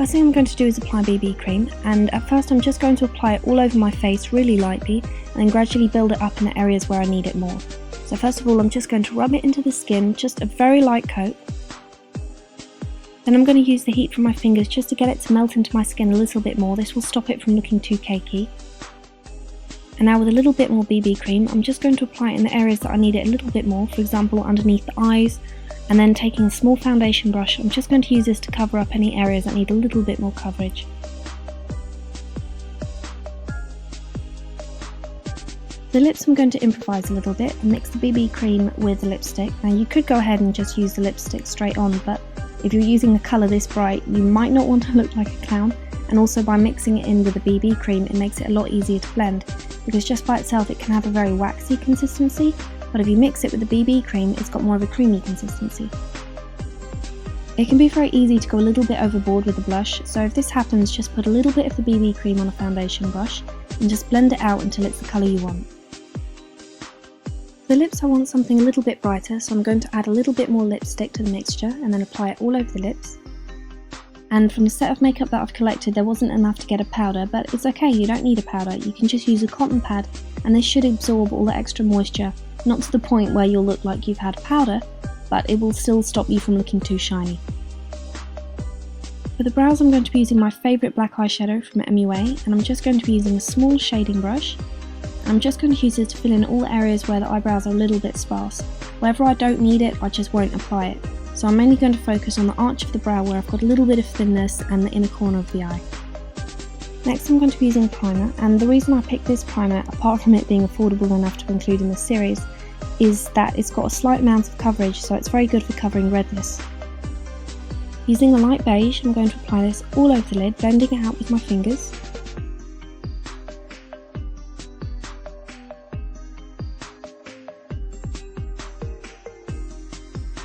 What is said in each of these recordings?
First thing I'm going to do is apply BB cream, and at first I'm just going to apply it all over my face really lightly and then gradually build it up in the areas where I need it more. So first of all I'm just going to rub it into the skin, just a very light coat. Then I'm going to use the heat from my fingers just to get it to melt into my skin a little bit more. This will stop it from looking too cakey. And now with a little bit more BB cream, I'm just going to apply it in the areas that I need it a little bit more, for example underneath the eyes, and then taking a small foundation brush, I'm just going to use this to cover up any areas that need a little bit more coverage. The lips I'm going to improvise a little bit and mix the BB cream with the lipstick. Now you could go ahead and just use the lipstick straight on, but if you're using a colour this bright you might not want to look like a clown, and also by mixing it in with the BB cream it makes it a lot easier to blend, because just by itself it can have a very waxy consistency, but if you mix it with the BB cream it's got more of a creamy consistency. It can be very easy to go a little bit overboard with the blush, so if this happens just put a little bit of the BB cream on a foundation brush and just blend it out until it's the colour you want. For the lips I want something a little bit brighter, so I'm going to add a little bit more lipstick to the mixture and then apply it all over the lips. And from the set of makeup that I've collected there wasn't enough to get a powder, but it's okay, you don't need a powder, you can just use a cotton pad and this should absorb all the extra moisture, not to the point where you'll look like you've had powder, but it will still stop you from looking too shiny. For the brows I'm going to be using my favourite black eyeshadow from MUA, and I'm just going to be using a small shading brush. I'm just going to use it to fill in all areas where the eyebrows are a little bit sparse. Wherever I don't need it I just won't apply it. So I'm mainly going to focus on the arch of the brow where I've got a little bit of thinness and the inner corner of the eye. Next I'm going to be using primer, and the reason I picked this primer, apart from it being affordable enough to include in this series, is that it's got a slight amount of coverage, so it's very good for covering redness. Using a light beige I'm going to apply this all over the lid, blending it out with my fingers.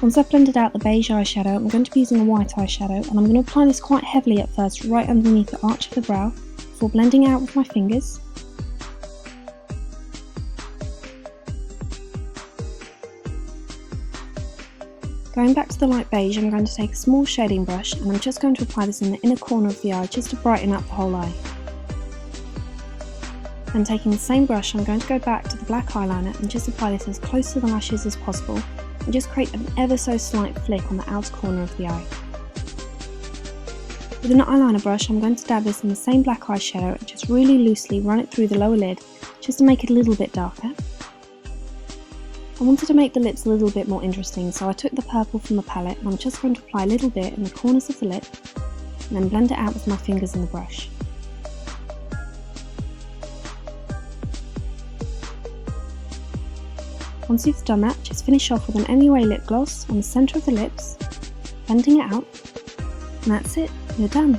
Once I've blended out the beige eyeshadow, I'm going to be using a white eyeshadow, and I'm going to apply this quite heavily at first, right underneath the arch of the brow, before blending it out with my fingers. Going back to the light beige, I'm going to take a small shading brush, and I'm just going to apply this in the inner corner of the eye, just to brighten up the whole eye. Then taking the same brush, I'm going to go back to the black eyeliner and just apply this as close to the lashes as possible, and just create an ever so slight flick on the outer corner of the eye. With an eyeliner brush I'm going to dab this in the same black eyeshadow and just really loosely run it through the lower lid just to make it a little bit darker. I wanted to make the lips a little bit more interesting, so I took the purple from the palette and I'm just going to apply a little bit in the corners of the lip and then blend it out with my fingers and the brush. Once you've done that, just finish off with an MUA lip gloss on the centre of the lips, blending it out, and that's it, you're done.